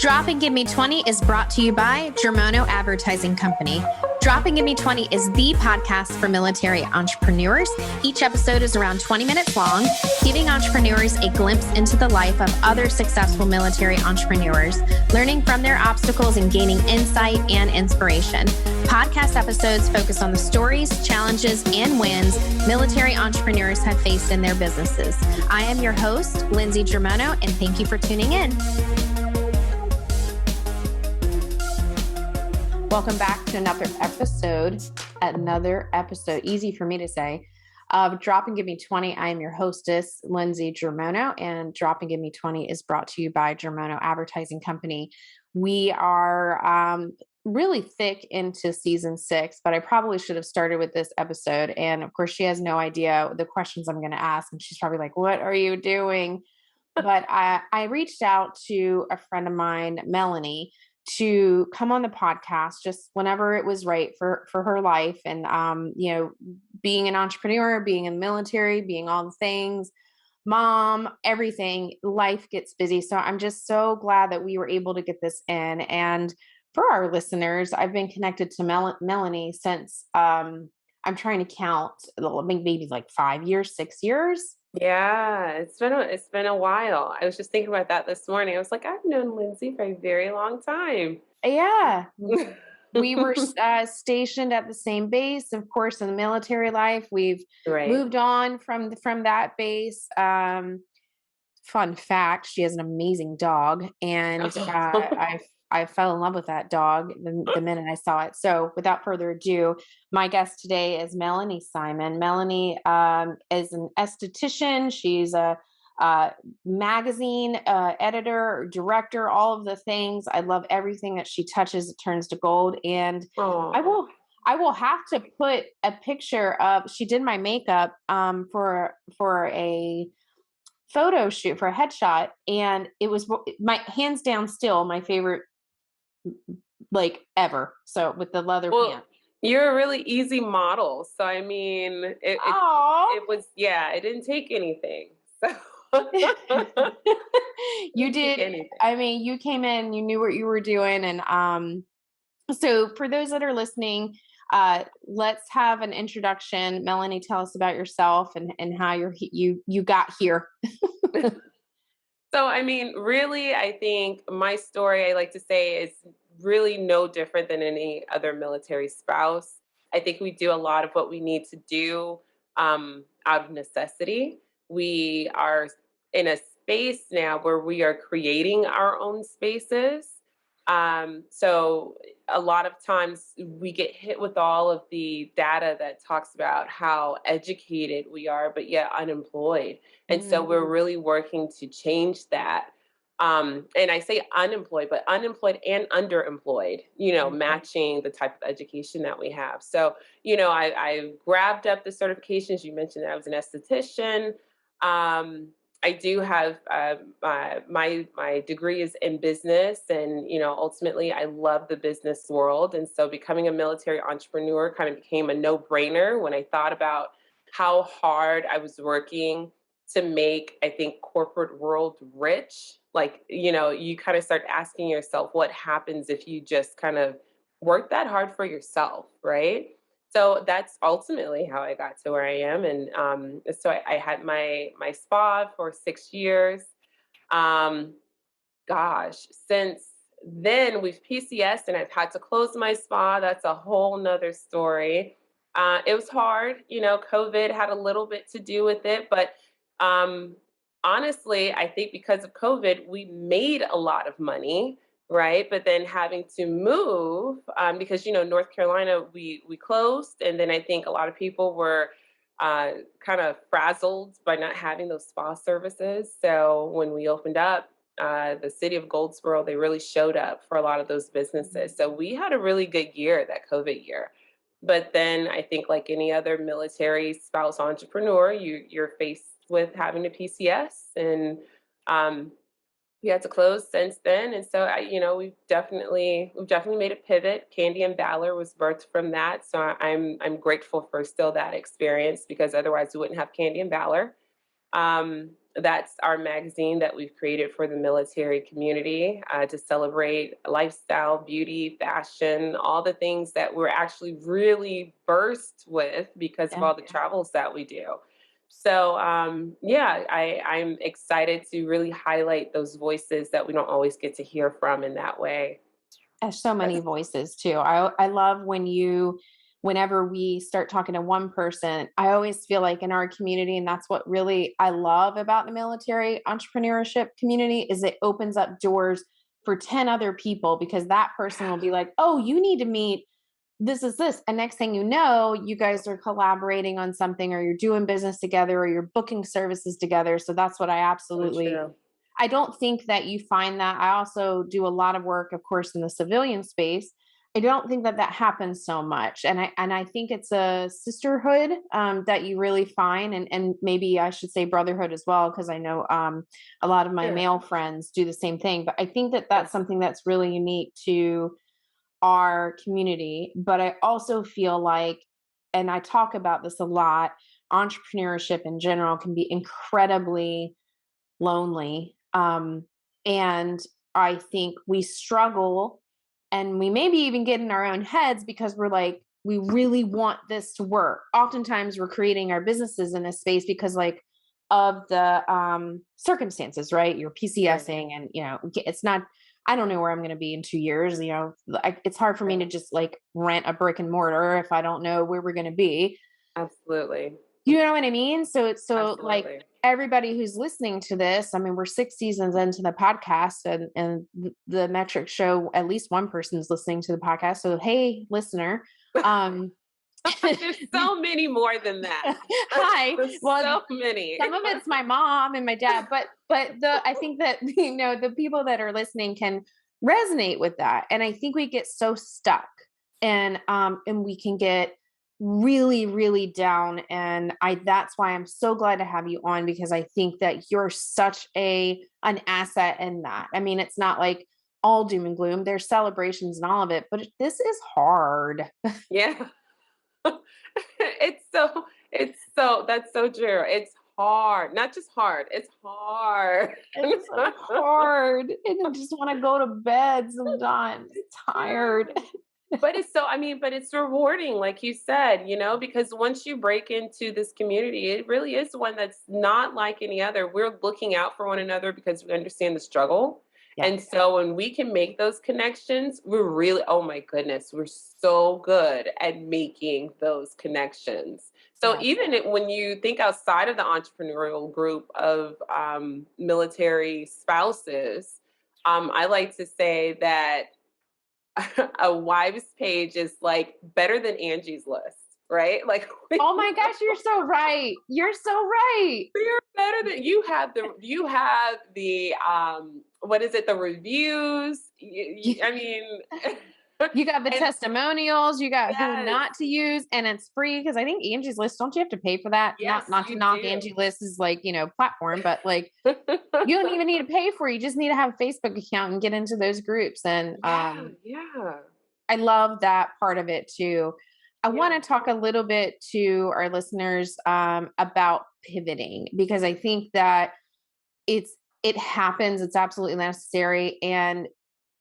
Drop and Give Me 20 is brought to you by Germono Advertising Company. Drop and Give Me 20 is the podcast for military entrepreneurs. Each episode is around 20 minutes long, giving entrepreneurs a glimpse into the life of other successful military entrepreneurs, learning from their obstacles and gaining insight and inspiration. Podcast episodes focus on the stories, challenges, and wins military entrepreneurs have faced in their businesses. I am your host, Lindsay Germono, and thank you for tuning in. Welcome back to another episode, easy for me to say, of Drop and Give Me 20. I am your hostess, Lindsay Germono, and Drop and Give Me 20 is brought to you by Germono Advertising Company. We are really thick into season 6, but I probably should have started with this episode. And of course, she has no idea the questions I'm going to ask, and she's probably like, what are you doing? But I reached out to a friend of mine, Melanie, to come on the podcast just whenever it was right for her life. And, being an entrepreneur, being in the military, being all the things, mom, everything, life gets busy. So I'm just so glad that we were able to get this in. And for our listeners, I've been connected to Melanie since, I'm trying to count, maybe like 5 years, 6 years. Yeah, it's been a while. I was just thinking about that this morning. I was like, I've known Lindsay for a very long time. Yeah. We were stationed at the same base, of course, in the military life. We've moved on from that base. Fun fact, she has an amazing dog, and I fell in love with that dog the minute I saw it. So without further ado, my guest today is Melanie Simon. Melanie is an esthetician. She's a magazine editor, director, all of the things. I love everything that she touches. It turns to gold. And I will have to put a picture of, she did my makeup for a photo shoot, for a headshot, and it was my hands down still my favorite ever. So with the leather pants. You're a really easy model. So I mean, it was, it didn't take anything. So you did. I mean, you came in, you knew what you were doing. And so for those that are listening, let's have an introduction. Melanie, tell us about yourself and how you got here. So, I mean, really, I think my story, I like to say, is really no different than any other military spouse. I think we do a lot of what we need to do out of necessity. We are in a space now where we are creating our own spaces. So a lot of times we get hit with all of the data that talks about how educated we are, but yet unemployed. And so we're really working to change that. And I say unemployed, but unemployed and underemployed, matching the type of education that we have. So, I grabbed up the certifications. You mentioned that I was an esthetician. I do have my degree is in business, and ultimately I love the business world, and so becoming a military entrepreneur kind of became a no-brainer when I thought about how hard I was working to make, I think, corporate world rich. You kind of start asking yourself, what happens if you just kind of work that hard for yourself, right? So that's ultimately how I got to where I am. And so I had my spa for 6 years. Since then we've PCS and I've had to close my spa. That's a whole nother story. It was hard. COVID had a little bit to do with it. But honestly, I think because of COVID, we made a lot of money. Right. But then having to move because, North Carolina, we closed. And then I think a lot of people were kind of frazzled by not having those spa services. So when we opened up the city of Goldsboro, they really showed up for a lot of those businesses. So we had a really good year, that COVID year. But then I think like any other military spouse entrepreneur, you're faced with having to PCS, and we had to close since then. And so we've definitely made a pivot. Candy and Valor was birthed from that. So I'm grateful for still that experience, because otherwise we wouldn't have Candy and Valor. That's our magazine that we've created for the military community to celebrate lifestyle, beauty, fashion, all the things that we're actually really versed with because of Yeah. all the travels that we do. So, yeah, I'm excited to really highlight those voices that we don't always get to hear from in that way. There's so many That's voices too. I love when whenever we start talking to one person, I always feel like in our community, and that's what really I love about the military entrepreneurship community, is it opens up doors for 10 other people because that person will be like, oh, you need to meet this is this. And next thing you know, you guys are collaborating on something or you're doing business together or you're booking services together. So that's what I so absolutely true. I don't think that you find that. I also do a lot of work, of course, in the civilian space. I don't think that that happens so much, and I think it's a sisterhood that you really find, and maybe I should say brotherhood as well, because I know a lot of my Yeah. male friends do the same thing. But I think that Yeah. that's something that's really unique to our community. But I also feel like, and I talk about this a lot, entrepreneurship in general can be incredibly lonely. And I think we struggle and we maybe even get in our own heads because we're like, we really want this to work. Oftentimes we're creating our businesses in this space because like of the circumstances, right? You're Right. PCSing and it's not I don't know where I'm going to be in 2 years. It's hard for me to Right. just like rent a brick and mortar if I don't know where we're going to be. Absolutely. You know what I mean? So it's so like Absolutely. everybody who's listening to this, I mean, we're 6 seasons into the podcast and the metrics show at least one person's listening to the podcast. So hey, listener. Um There's so many more than that. Hi. There's Well, so many. some of it's my mom and my dad, but the I think that the people that are listening can resonate with that. And I think we get so stuck and we can get really really down, and I that's why I'm so glad to have you on because I think that you're such an asset in that. I mean, it's not like all doom and gloom. There's celebrations and all of it, but this is hard. Yeah. It's so that's so true. It's hard. Not just hard, it's hard. It's so hard, and I just wanna go to bed sometimes, tired. Yeah. But it's so I mean, but it's rewarding, like you said, because once you break into this community, it really is one that's not like any other. We're looking out for one another because we understand the struggle. And Yes, so when we can make those connections, we're really, oh my goodness, we're so good at making those connections. So yes, even when you think outside of the entrepreneurial group of military spouses, I like to say that a wives page is like better than Angie's list, right? Like oh my gosh, you're so right, you're so right. we're better than you have the what is it, the reviews. I mean You got the and testimonials, you got who yes, not to use, and it's free because I think Angie's List, don't you have to pay for that? Not yes, not to you knock do. Angie List's like, platform, but like you don't even need to pay for it. You just need to have a Facebook account and get into those groups. And Yeah, yeah, I love that part of it too. I want yeah. to talk a little bit to our listeners about pivoting because I think that it happens. It's absolutely necessary. And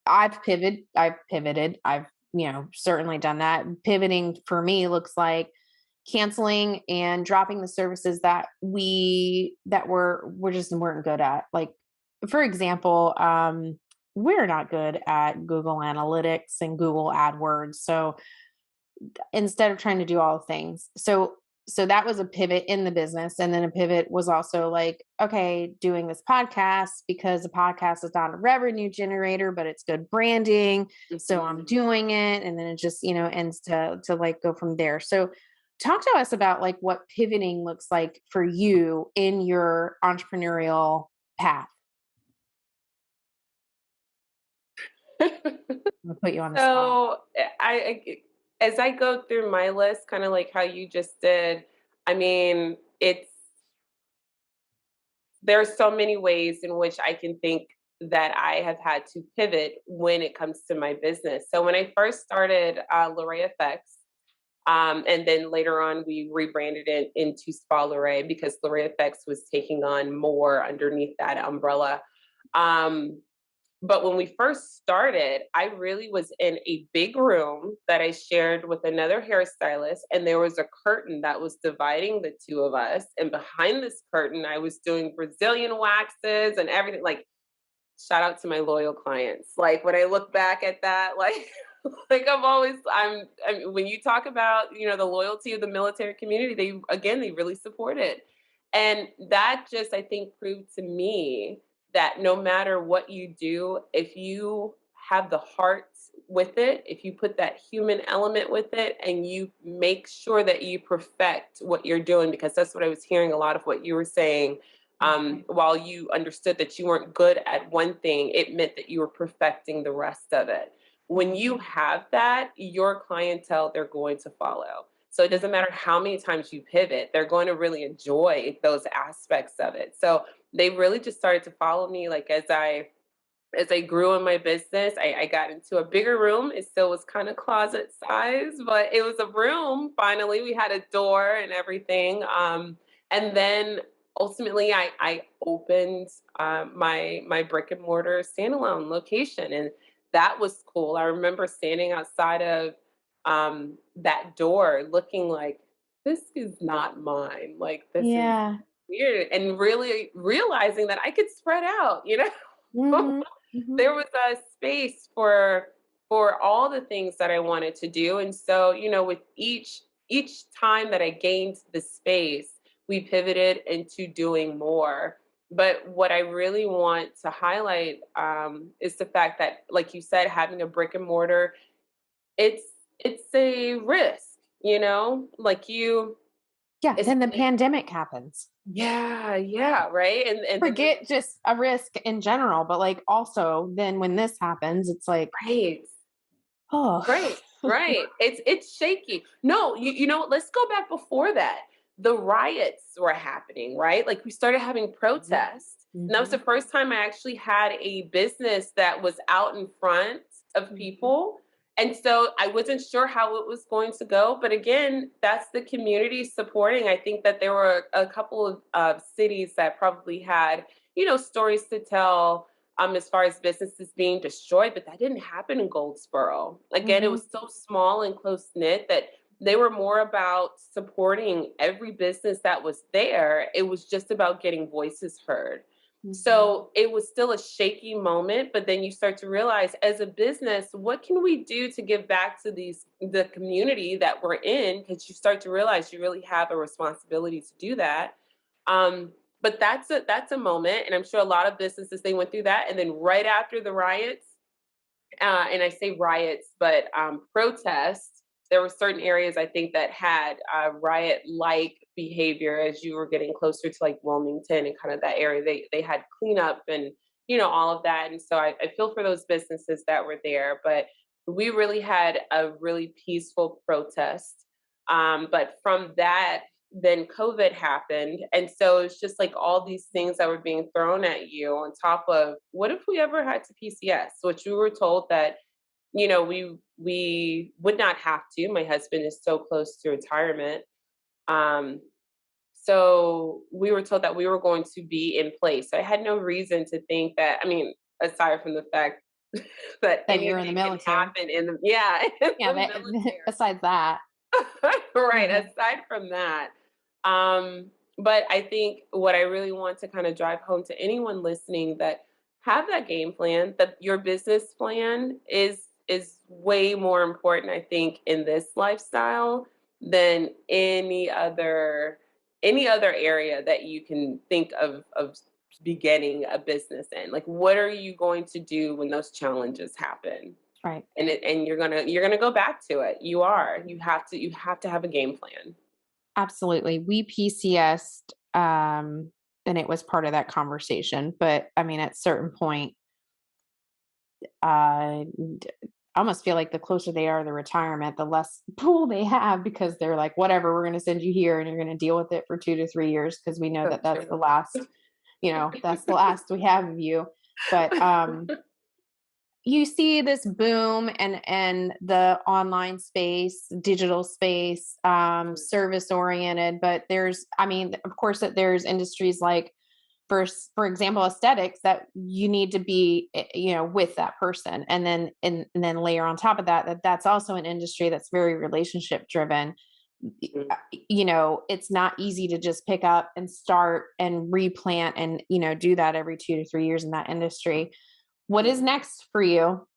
I've certainly done that. Pivoting for me looks like canceling and dropping the services that we're just weren't good at. Like for example, we're not good at Google Analytics and Google AdWords. So instead of trying to do all the things. So that was a pivot in the business. And then a pivot was also like, okay, doing this podcast because the podcast is not a revenue generator, but it's good branding. So I'm Mhm. doing it. And then it just, ends to like go from there. So talk to us about like what pivoting looks like for you in your entrepreneurial path. I'm gonna put you on the spot. So as I go through my list, kind of like how you just did, I mean, there are so many ways in which I can think that I have had to pivot when it comes to my business. So when I first started Luray Effects, And then later on, we rebranded it into Spa Lorraine because Lorraine Effects was taking on more underneath that umbrella. Um, but when we first started, I really was in a big room that I shared with another hairstylist, and there was a curtain that was dividing the two of us. And behind this curtain, I was doing Brazilian waxes and everything. Like, shout out to my loyal clients. Like when I look back at that, like like I mean, when you talk about, the loyalty of the military community, they really support it. And that just I think proved to me that no matter what you do, if you have the heart with it, if you put that human element with it and you make sure that you perfect what you're doing, because that's what I was hearing a lot of what you were saying, Mhm. while you understood that you weren't good at one thing, it meant that you were perfecting the rest of it. When you have that, your clientele, they're going to follow. So it doesn't matter how many times you pivot, they're going to really enjoy those aspects of it. So they really just started to follow me like as I grew in my business, I got into a bigger room. It still was kind of closet size, but it was a room. Finally, we had a door and everything. And then ultimately, I opened my brick and mortar standalone location, and that was cool. I remember standing outside of that door, looking like this is not mine. Like this is Yeah. weird, and really realizing that I could spread out. Mhm. Mhm. There was a space for all the things that I wanted to do. And so, with each time that I gained the space, we pivoted into doing more. But what I really want to highlight is the fact that, like you said, having a brick and mortar, it's it's a risk, like Yeah, it's then the pandemic happens. yeah, yeah, right. And then Forget just a risk in general, but, like, also then when this happens, it's like, right. "Oh." Right, right. It's shaky. No, you know what? Let's go back before that. The riots were happening, right? Like we started having Mhm. protests. And that was the Mhm. first time I actually had a business that was out in front of Mhm. people. And so I wasn't sure how it was going to go. But again, that's the community supporting. I think that there were a couple of cities that probably had, stories to tell as far as businesses being destroyed, but that didn't happen in Goldsboro. Again, it Mhm. was so small and close knit that they were more about supporting every business that was there. It was just about getting voices heard. Mhm. So it was still a shaky moment, but then you start to realize as a business, what can we do to give back to the community that we're in? Because you start to realize you really have a responsibility to do that. Um, but that's a moment, and I'm sure a lot of businesses they went through that, and then right after the riots, and I say riots, but protests. There were certain areas I think that had riot-like behavior as you were getting closer to like Wilmington and kind of that area. They had cleanup and all of that, and so I feel for those businesses that were there. But we really had a really peaceful protest. But from that, then COVID happened. And so it's just like all these things that were being thrown at you on top of what if we ever had to PCS, which we were told that, we would not have to. My husband is so close to retirement. Um, so we were told that we were going to be in place. So I had no reason to think that, I mean, aside from the fact that That you're in the anything can military. happen in the yeah, in Yeah, the that military. besides that. Right, Mhm. aside from that, but I think what I really want to kind of drive home to anyone listening that have that game plan, that your business plan is way more important, I think, in this lifestyle than any other area that you can think of beginning a business in. Like what are you going to do when those challenges happen? Right. And you're gonna go back to it. You have to have a game plan. Absolutely. We PCS'd, and it was part of that conversation, but, I mean, at certain point, d I almost feel like the closer they are to retirement, the less pull they have because they're like, "Whatever, we're gonna send you here, and you're gonna deal with it for 2 to 3 years because we know So that that's the true. last, that's the last we have of you." But, you see this boom and the online space, digital space, service oriented, but there's, I mean, of course, that there's industries like, for example, aesthetics that you need to be, with that person, and then layer on top of that that's also an industry that's very relationship driven. Mhm. It's not easy to just pick up and start and replant and do that every 2 to 3 years in that industry. What is Yeah. next for you?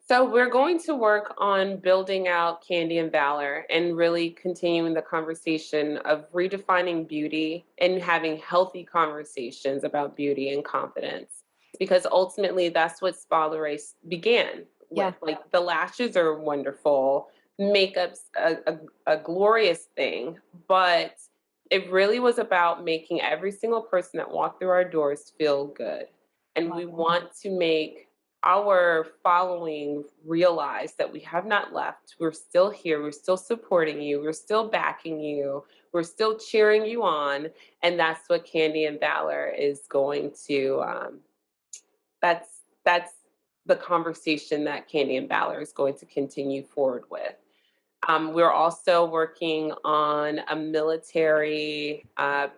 So we're going to work on building out Candy and Valor and really continuing the conversation of redefining beauty and having healthy conversations about beauty and confidence. Because ultimately that's what Spa Race began Yeah. with. Like the lashes are wonderful, makeup's a glorious thing, but it really was about making every single person that walked through our doors feel good. And Love we it. want to make our following realize that we have not left. We're still here. We're still supporting you. We're still backing you. We're still cheering you on. And that's what Candy and Valor is going to. That's the conversation that Candy and Valor is going to continue forward with. We're also working on a military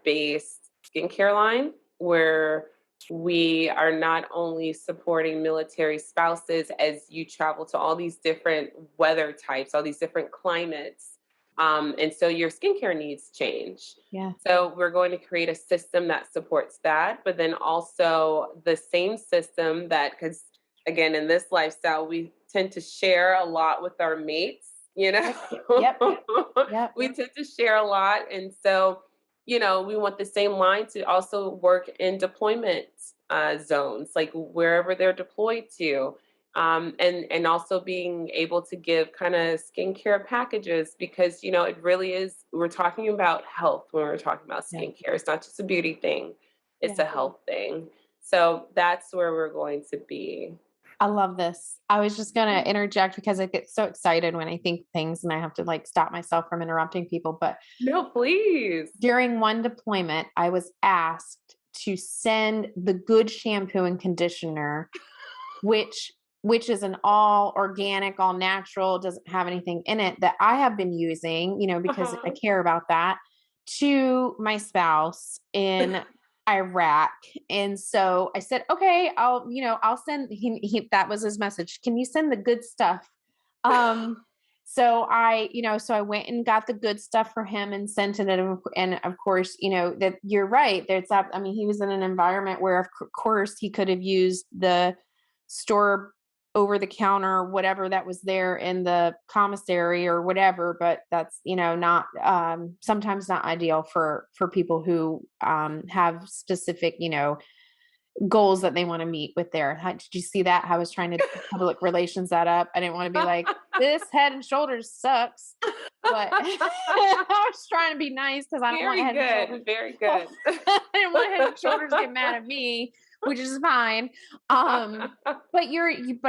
based skincare line where we are not only supporting military spouses as you travel to all these different weather types, all these different climates, and so your skincare needs change. Yeah. So we're going to create a system that supports that, but then also the same system that, because again, in this lifestyle, we tend to share a lot with our mates, you know? Yep. Yep. Yep. We tend to share a lot. And so, we want the same line to also work in deployment zones, like wherever they're deployed to. And also being able to give kind of skincare packages because it really is, we're talking about health when we're talking about Yeah. skincare. It's not just a beauty thing, it's Yeah. a health thing. So that's where we're going to be. I love this. I was just going to interject because I get so excited when I think things and I have to like stop myself from interrupting people. But No, please. during one deployment, I was asked to send the good shampoo and conditioner, which is an all organic, all natural, doesn't have anything in it that I have been using, because I Uh-huh. care about that, to my spouse in Iraq. And so I said, okay, I'll send that was his message. Can you send the good stuff? Um, so I went and got the good stuff for him and sent it. And of course, that you're right. I mean, he was in an environment where, of course, he could have used the store over the counter, whatever that was there in the commissary or whatever, but that's, not, sometimes not ideal for people who, have specific, goals that they want to meet with did you see that? I was trying to public relations that up. I didn't want to be like, this Head and Shoulders sucks, but I was trying to be nice because I don't want Very Head and Shoulders. good. Very Oh, good. I didn't want Head and Shoulders to get mad at me, which is fine. But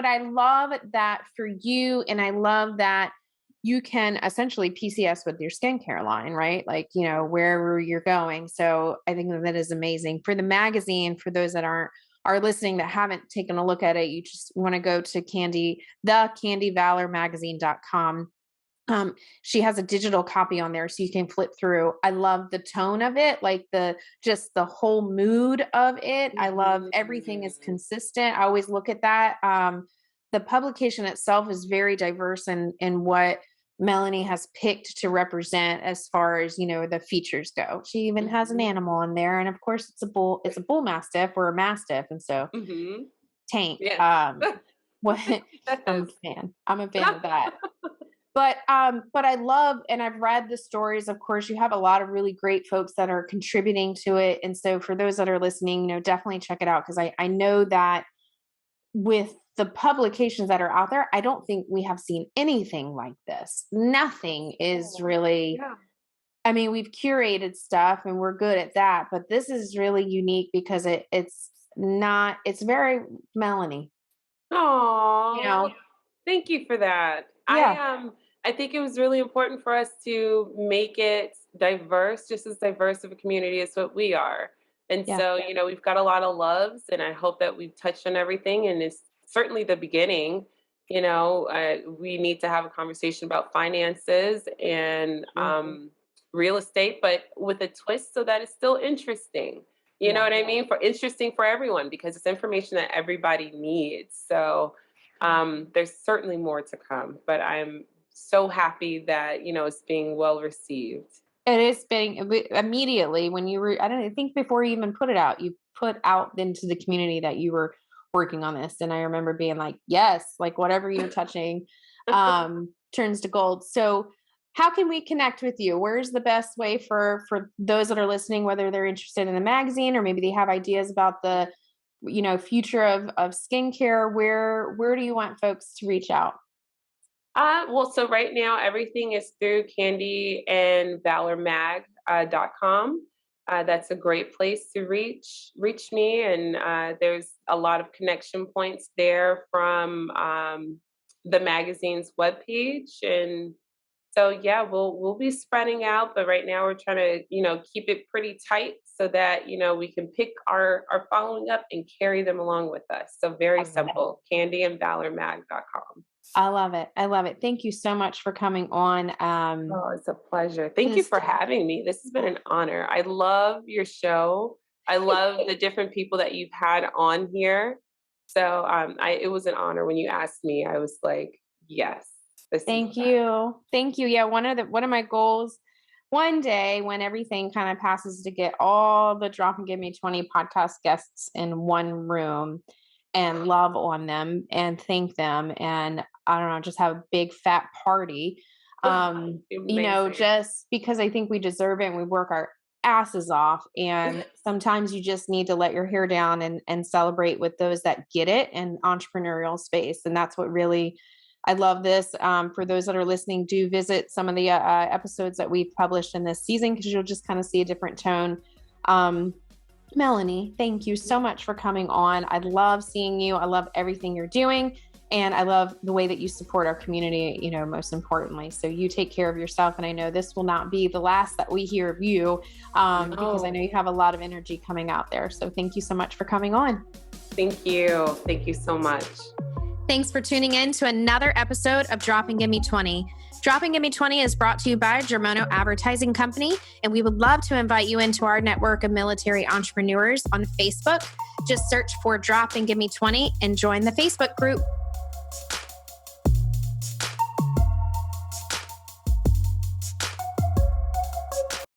I love that for you, and I love that you can essentially PCS with your skincare line, right? Like, wherever you're going. So I think that is amazing. For the magazine, for those that are listening that haven't taken a look at it, you just want to go to the candyvalormagazine.com. She has a digital copy on there so you can flip through. I love the tone of it, like just the whole mood of it. I love everything is Mhm. consistent. I always look at that. The publication itself is very diverse in what Melanie has picked to represent as far as, the features go. She even has an Mhm. animal in there. And of course it's a bull mastiff or a mastiff. And so Mhm. Tank. Yes. What I'm a Yes. fan. I'm a fan of that. But I love, and I've read the stories. Of course, you have a lot of really great folks that are contributing to it. And so for those that are listening, definitely check it out. Cause I know that with the publications that are out there, I don't think we have seen anything like this. Nothing is Oh, really, yeah. I mean, we've curated stuff and we're good at that, but this is really unique because it's very Melanie, you Aw, know? well, thank you for that. Yeah. I think it was really important for us to make it diverse, just as diverse of a community as what we are. And Yeah. so, we've got a lot of loves, and I hope that we've touched on everything. And it's certainly the beginning. We need to have a conversation about finances and real estate, but with a twist so that it's still interesting. You know Yeah. what I mean? For interesting for everyone, because it's information that everybody needs. So there's certainly more to come, but I'm so happy that, it's being well received. It is being immediately when you were, I think before you even put it out, you put out into the community that you were working on this. And I remember being like, yes, like whatever you're touching turns to gold. So how can we connect with you? Where's the best way for those that are listening, whether they're interested in the magazine or maybe they have ideas about the, future of skincare? Where do you want folks to reach out? Well, so right now everything is through Candy and Valor Mag.com. That's a great place to reach me, and there's a lot of connection points there from the magazine's webpage. And so yeah, we'll be spreading out, but right now we're trying to keep it pretty tight so that we can pick our following up and carry them along with us. So I very love it. simple, candyandvalormag.com. I love it. I love it. Thank you so much for coming on. Oh, it's a pleasure. Thank you This for having me. This has been an honor. I love your show. I love the different people that you've had on here. So it was an honor when you asked me. I was like, yes, this is Thank you. Thank you. Yeah, one of my goals one day when everything kind of passes to get all the Drop and Give Me 20 podcast guests in one room and love on them and thank them and I don't know, just have a big fat party. amazing. Just because I think we deserve it and we work our asses off and sometimes you just need to let your hair down and celebrate with those that get it in entrepreneurial space. And that's what really I love this. For those that are listening, do visit some of the episodes that we've published in this season because you'll just kind of see a different tone. Melanie, thank you so much for coming on. I love seeing you. I love everything you're doing. And I love the way that you support our community, most importantly. So you take care of yourself. And I know this will not be the last that we hear of you because I know you have a lot of energy coming out there. So thank you so much for coming on. Thank you. Thank you so much. Thanks for tuning in to another episode of Drop and Give Me 20. Drop and Give Me 20 is brought to you by Germono Advertising Company, and we would love to invite you into our network of military entrepreneurs on Facebook. Just search for Drop and Give Me 20 and join the Facebook group.